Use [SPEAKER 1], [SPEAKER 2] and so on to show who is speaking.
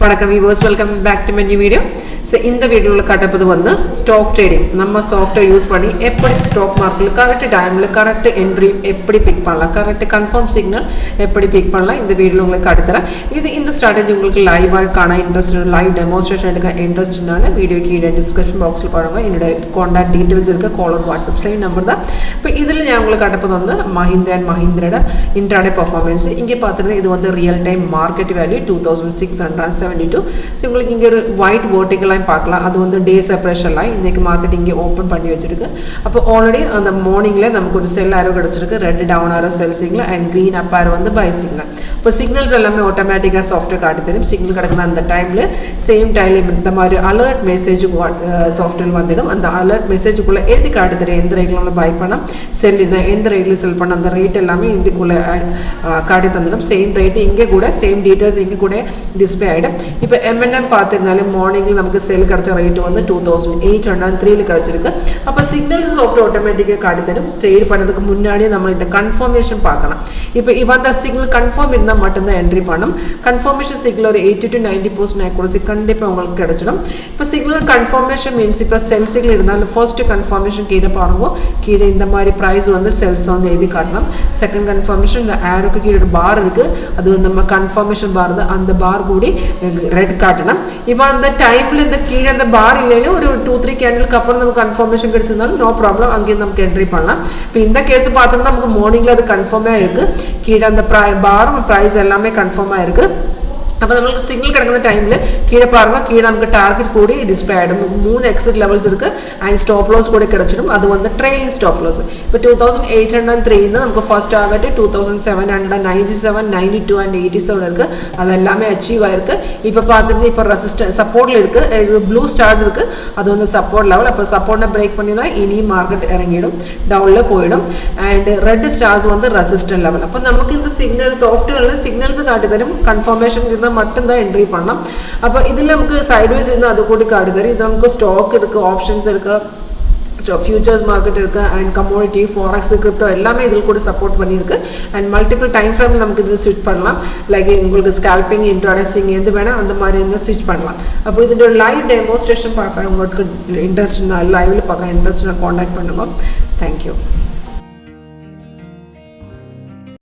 [SPEAKER 1] வணக்கம் viewers, welcome back to my new video. So இந்த வீடியோவில் காட்டப்பது வந்து ஸ்டாக் ட்ரேடிங். நம்ம சாஃப்ட்வேர் யூஸ் பண்ணி எப்படி ஸ்டாக் மார்க்கெட்டில் கரெக்ட் டைமில் கரெக்ட் என்ட்ரி எப்படி பிக் பண்ணலாம், கரெக்ட் கன்ஃபார்ம் சிக்னல் எப்படி பிக் பண்ணலாம், இந்த வீடியோவில் உங்களுக்கு காட்டுத்தரேன். இந்த ஸ்ட்ராட்டஜி உங்களுக்கு லைவாக காண இன்ட்ரெஸ்ட், லைவ் டெமோஸ்ட்ரேஷன் எடுக்க இன்ட்ரெஸ்ட்னால வீடியோ கீழே டிஸ்கிரிப்ஷன் பாக்ஸில் பாருங்கள். என்னோட கான்டாக்ட் டீட்டெயில்ஸ் இருக்குது, கால் ஒரு வாட்ஸ்அப் சேம் நம்பர் தான். இப்போ இதில் நான் உங்களுக்கு காட்டப்பது வந்து மஹிந்திரா அண்ட் மஹிந்திரோட இன்ட்ராடே பர்ஃபார்மன்ஸ். இங்கே பார்த்துருந்தேன், இது வந்து real time market value 2672. So உங்களுக்கு இங்கே ஒரு ஒயிட் வேர்ட்டிக்கல் லைன் பார்க்கலாம். அது வந்து டே செப்பரேஷன் லைன். இன்றைக்கி மார்க்கெட் இங்கே ஓப்பன் பண்ணி வச்சுருக்கு. அப்போ ஆல்ரெடி அந்த மார்னிங்கில் நமக்கு ஒரு செல் ஆரோ கிடச்சிருக்கு. Red down arrow sell signal and green up arrow வந்து பை சிக்னல். இப்போ சிக்னல்ஸ் எல்லாமே ஆட்டோமேட்டிக்காக சாஃப்ட்வேர் காட்டி தெரியும். சிக்னல் கிடக்குது அந்த டைமில் சேம் டைமில் இந்த மாதிரி அலர்ட் மெசேஜ் சாஃப்ட்வேர் வந்துடும். அந்த அலர்ட் மெசேஜுக்குள்ளே எழுதி காட்டி தெரியும் எந்த ரேட்டில் நம்ம பை பண்ணால் செல் இருந்தால் எந்த ரேட்டில் செல் பண்ண அந்த ரேட் எல்லாமே இதுக்குள்ளே காட்டி தந்துடும். சேம் ரேட்டு இங்கே கூட சேம் டீட்டெயில்ஸ் இங்கே கூட டிஸ்பிளே ஆகிடும். இப்போ M&M பார்த்துருந்தாலே மார்னிங்கில் நமக்கு செல் கிடச்ச ரேட்டு வந்து 2803 கிடச்சிருக்கு. அப்போ சிக்னல்ஸ் சாஃப்ட்வேர் ஆட்டோமேட்டிக்காக காட்டி தரும். ட்ரேட் பண்ணதுக்கு முன்னாடியே நம்மள்கிட்ட கன்ஃபர்மேஷன் பார்க்கலாம். இப்போ அந்த சிக்னல் கன்ஃபார்ம் இருந்தால் மட்டும்தான் என்ட்ரி பண்ணணும். கன்ஃபர்மேஷன் சிக்னல் ஒரு 80 to 90% ஆக்குரசி கண்டிப்பாக உங்களுக்கு கிடச்சிடும். இப்போ சிக்னல் கன்ஃபர்மேஷன் மீன்ஸ் இப்போ செல் சிக்னல் இருந்தாலும் ஃபர்ஸ்ட் கன்ஃபர்மேஷன் கீழே பாருங்க, கீழே இந்த மாதிரி ப்ரைஸ் வந்து செல்ஸ் வந்து எழுதி காட்டலாம். செகண்ட் கன்ஃபர்மேஷன் இந்த ஆரோக்கு கீழே ஒரு பார் இருக்குது, அது நம்ம கன்ஃபர்மேஷன் பார் தான். அந்த பார் கூடி ரெட் காட்டணும். இப்போ அந்த டைமில் இந்த கீழே அந்த பார் இல்லைன்னா ஒரு 2-3 கேண்டிலுக்கு அப்புறம் நமக்கு கன்ஃபர்மேஷன் கிடைச்சிருந்தாலும் நோ ப்ராப்ளம், அங்கேயும் நமக்கு என்ட்ரி பண்ணலாம். இப்போ இந்த கேஸ் பார்த்தோம்னா நமக்கு மார்னிங்கில் அது கன்ஃபார்மாக இருக்குது. கீழே அந்த பார் ப்ரைஸ் எல்லாமே கன்ஃபார்மாக இருக்குது. அப்போ நம்மளுக்கு சிக்னல் கிடக்கிற டைமில் கீழே பாருங்கள், கீழே நமக்கு டார்கெட் கூடி டிஸ்பிளே ஆகிடும். 3 எக்ஸிட் லெவல்ஸ் இருக்குது அண்ட் ஸ்டாப் லாஸ் கூட கிடச்சிடும். அது வந்து ட்ரெயிலிங் ஸ்டாப் லாஸ். இப்போ 2803 தான் நமக்கு ஃபர்ஸ்ட் டார்கெட். 2797, 92 அண்ட் 87 இருக்குது. அது எல்லாமே அச்சீவ் ஆகிருக்கு. இப்போ பார்த்துட்டு இப்போ ரெசிஸ்டன்ஸ் சப்போர்ட்டில் இருக்குது, ப்ளூ ஸ்டார்ஸ் இருக்குது, அது வந்து சப்போர்ட் லெவல். அப்போ சப்போர்ட்டை பிரேக் பண்ணி தான் இனி மார்க்கெட் இறங்கிடும், டவுனில் போயிடும். அண்ட் ரெட் ஸ்டார்ஸ் வந்து ரெசிஸ்டன்ட் லெவல். அப்போ நமக்கு இந்த சிக்னல் சாஃப்ட்வேரில் சிக்னல்ஸ் காட்டி தரும். கன்ஃபர்மேஷன் இருந்தால் மட்டும்தான் என்ட்ரி பண்ணலாம். அப்போ இதில் நமக்கு சைட்வைஸ் இருந்தால் அது கூட காட்டி தரும். இதில் நமக்கு ஸ்டாக் இருக்குது, ஆப்ஷன்ஸ் இருக்குது, ஃபியூச்சர்ஸ் மார்க்கெட் இருக்குது அண்ட் கமோடிட்டி, ஃபாரெக்ஸ், கிரிப்டோ எல்லாமே இதில் கூட சப்போர்ட் பண்ணியிருக்கு. அண்ட் மல்டிபிள் டைம் ஃப்ரேம் நமக்கு இதில் ஸ்விட்ச் பண்ணலாம். லைக் உங்களுக்கு ஸ்கேல்பிங், இன்ட்ராடேஸ்டிங் எது வேணால் அந்த மாதிரி இருந்தால் ஸ்விட்ச் பண்ணலாம். அப்போ இதோட லைவ் டெமோஸ்ட்ரேஷன் பார்க்க உங்களுக்கு இன்ட்ரெஸ்ட், லைவில் பார்க்க இன்ட்ரெஸ்ட் காண்டாக்ட் பண்ணுங்க. தேங்க்யூ.